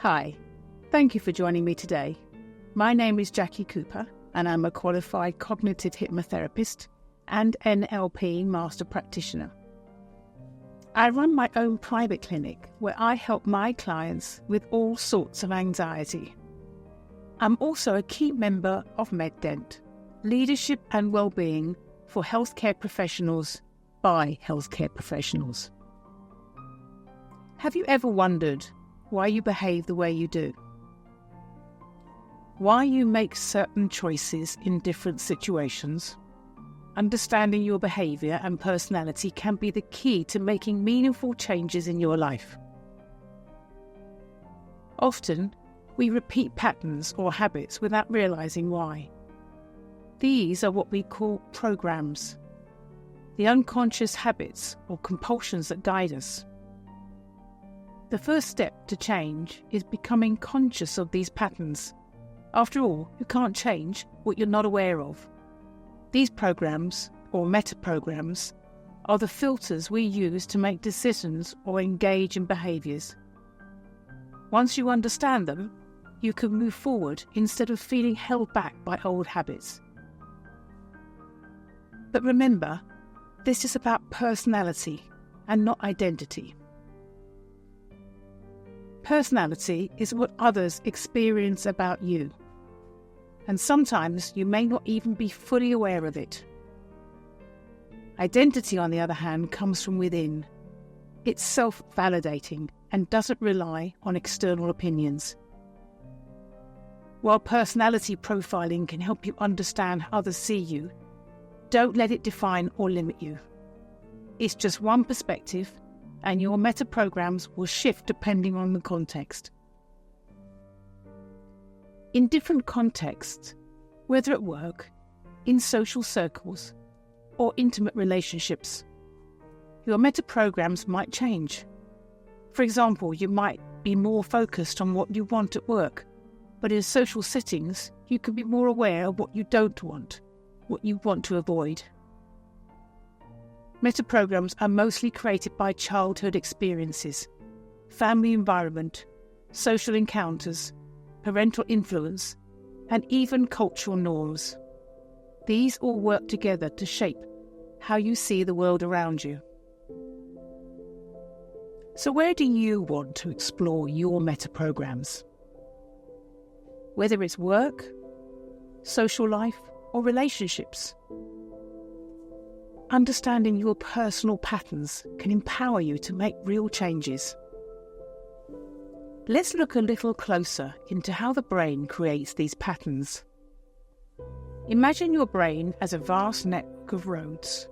Hi, thank you for joining me today. My name is Jackie Cooper and I'm a qualified cognitive hypnotherapist and NLP master practitioner. I run my own private clinic where I help my clients with all sorts of anxiety. I'm also a key member of MedDent, Leadership and Wellbeing for Healthcare Professionals by Healthcare Professionals. Have you ever wondered why you behave the way you do? Why you make certain choices in different situations? Understanding your behaviour and personality can be the key to making meaningful changes in your life. Often, we repeat patterns or habits without realising why. These are what we call programs, the unconscious habits or compulsions that guide us. The first step to change is becoming conscious of these patterns. After all, you can't change what you're not aware of. These programs, or metaprograms, are the filters we use to make decisions or engage in behaviours. Once you understand them, you can move forward instead of feeling held back by old habits. But remember, this is about personality and not identity. Personality is what others experience about you, and sometimes you may not even be fully aware of it. Identity, on the other hand, comes from within. It's self-validating and doesn't rely on external opinions. While personality profiling can help you understand how others see you, don't let it define or limit you. It's just one perspective, and your metaprograms will shift depending on the context. In different contexts, whether at work, in social circles, or intimate relationships, your metaprograms might change. For example, you might be more focused on what you want at work, but in social settings, you can be more aware of what you don't want, what you want to avoid. Metaprograms are mostly created by childhood experiences, family environment, social encounters, parental influence, and even cultural norms. These all work together to shape how you see the world around you. So where do you want to explore your metaprograms? Whether it's work, social life, or relationships. Understanding your personal patterns can empower you to make real changes. Let's look a little closer into how the brain creates these patterns. Imagine your brain as a vast network of roads.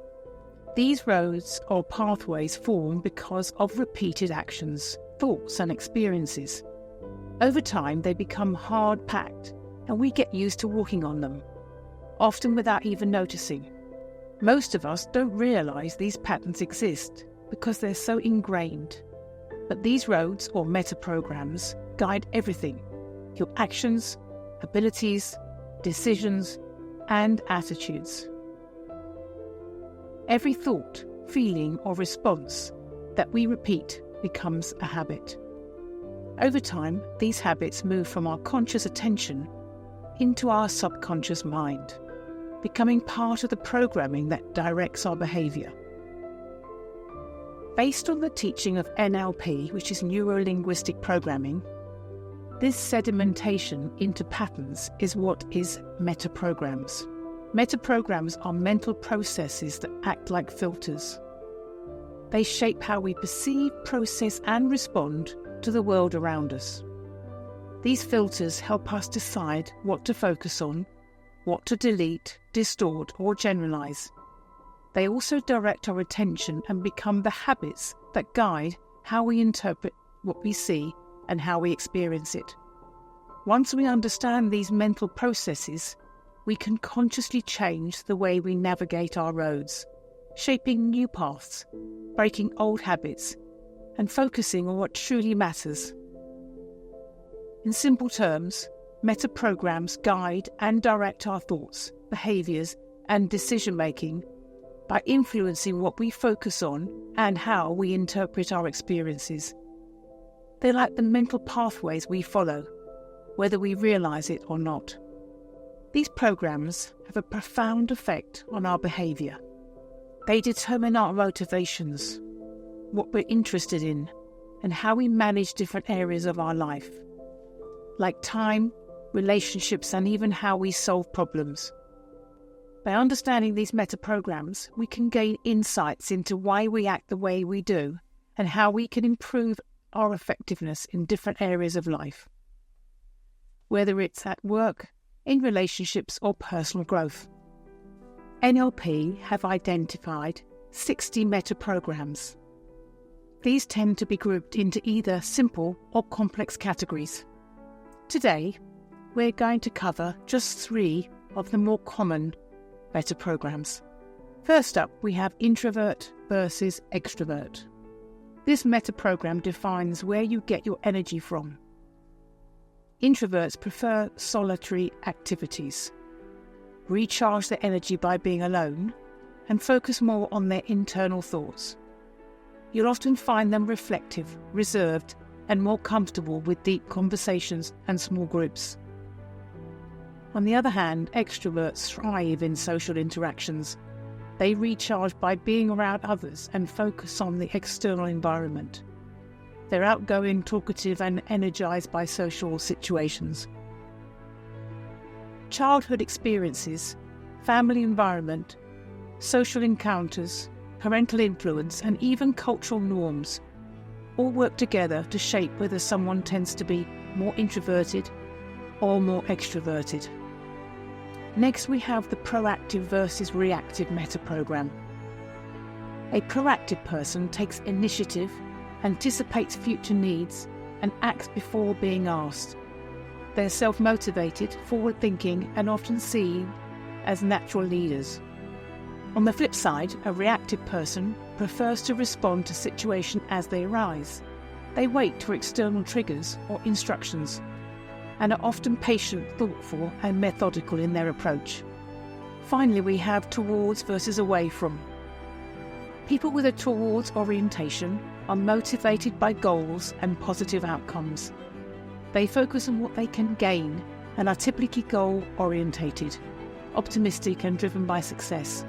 These roads or pathways form because of repeated actions, thoughts and experiences. Over time, they become hard-packed, and we get used to walking on them, often without even noticing. Most of us don't realise these patterns exist because they're so ingrained. But these roads or metaprograms guide everything: your actions, abilities, decisions, and attitudes. Every thought, feeling, or response that we repeat becomes a habit. Over time, these habits move from our conscious attention into our subconscious mind, becoming part of the programming that directs our behaviour. Based on the teaching of NLP, which is neuro-linguistic programming, this sedimentation into patterns is what is metaprograms. Metaprograms are mental processes that act like filters. They shape how we perceive, process, and respond to the world around us. These filters help us decide what to focus on, what to delete, distort, or generalize. They also direct our attention and become the habits that guide how we interpret what we see and how we experience it. Once we understand these mental processes, we can consciously change the way we navigate our roads, shaping new paths, breaking old habits, and focusing on what truly matters. In simple terms, metaprograms guide and direct our thoughts, behaviours, and decision-making by influencing what we focus on and how we interpret our experiences. They're like the mental pathways we follow, whether we realise it or not. These programs have a profound effect on our behaviour. They determine our motivations, what we're interested in, and how we manage different areas of our life, like time, relationships, and even how we solve problems. By understanding these metaprograms, we can gain insights into why we act the way we do and how we can improve our effectiveness in different areas of life, whether it's at work, in relationships, or personal growth. NLP have identified 60 metaprograms. These tend to be grouped into either simple or complex categories. Today, we're going to cover just 3 of the more common metaprograms. First up, we have introvert versus extrovert. This metaprogram defines where you get your energy from. Introverts prefer solitary activities, recharge their energy by being alone, and focus more on their internal thoughts. You'll often find them reflective, reserved, and more comfortable with deep conversations and small groups. On the other hand, extroverts thrive in social interactions. They recharge by being around others and focus on the external environment. They're outgoing, talkative, and energized by social situations. Childhood experiences, family environment, social encounters, parental influence, and even cultural norms all work together to shape whether someone tends to be more introverted or more extroverted. Next, we have the proactive versus reactive metaprogram. A proactive person takes initiative, anticipates future needs, and acts before being asked. They're self-motivated, forward-thinking, and often seen as natural leaders. On the flip side, a reactive person prefers to respond to situations as they arise. They wait for external triggers or instructions, and are often patient, thoughtful, and methodical in their approach. Finally, we have towards versus away from. People with a towards orientation are motivated by goals and positive outcomes. They focus on what they can gain and are typically goal-orientated, optimistic, and driven by success.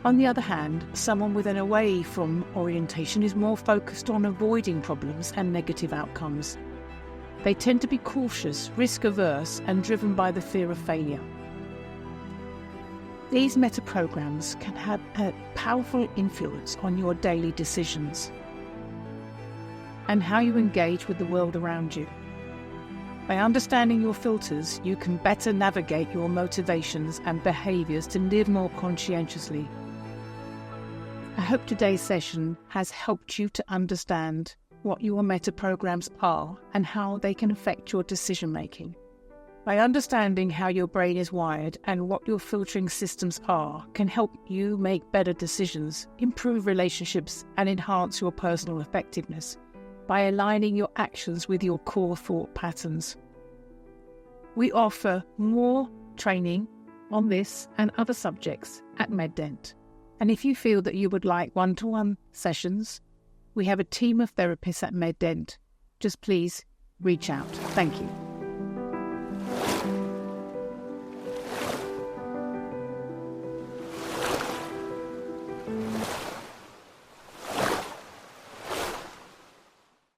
On the other hand, someone with an away from orientation is more focused on avoiding problems and negative outcomes. They tend to be cautious, risk-averse, and driven by the fear of failure. These metaprograms can have a powerful influence on your daily decisions and how you engage with the world around you. By understanding your filters, you can better navigate your motivations and behaviours to live more conscientiously. I hope today's session has helped you to understand what your metaprograms are and how they can affect your decision-making. By understanding how your brain is wired and what your filtering systems are can help you make better decisions, improve relationships, and enhance your personal effectiveness by aligning your actions with your core thought patterns. We offer more training on this and other subjects at MedDent. And if you feel that you would like one-to-one sessions, we have a team of therapists at MedDent. Just please reach out. Thank you.